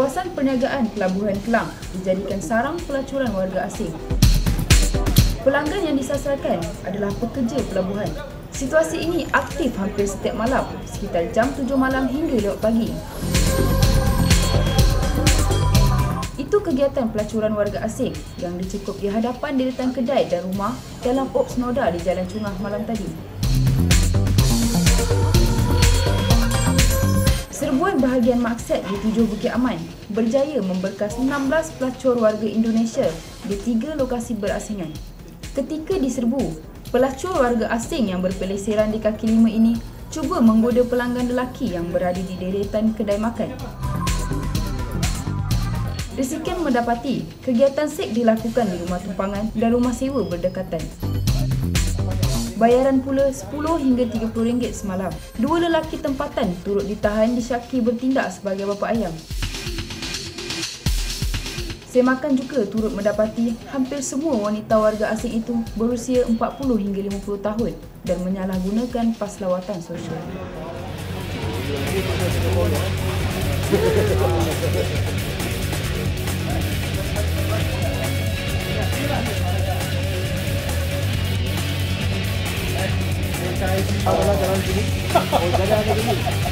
Kawasan perniagaan Pelabuhan Kelang dijadikan sarang pelacuran warga asing. Pelanggan yang disasarkan adalah pekerja pelabuhan. Situasi ini aktif hampir setiap malam, sekitar jam 7 malam hingga lewat pagi. Itu kegiatan pelacuran warga asing yang dicukup di hadapan deretan kedai dan rumah dalam Ops Noda di Jalan Cungah malam tadi. Serbuan bahagian maksad di 7 Bukit Aman berjaya memberkas 16 pelacur warga Indonesia di 3 lokasi berasingan. Ketika diserbu, pelacur warga asing yang berpeleseran di kaki lima ini cuba menggoda pelanggan lelaki yang berada di deretan kedai makan. Risikan mendapati kegiatan seks dilakukan di rumah tumpangan dan rumah sewa berdekatan. Bayaran pula RM10 hingga RM30 semalam. 2 lelaki tempatan turut ditahan disyaki bertindak sebagai bapa ayam. Semakan juga turut mendapati hampir semua wanita warga asing itu berusia 40 hingga 50 tahun dan menyalahgunakan pas lawatan sosial. Jalan sini. Oh, jalan sini.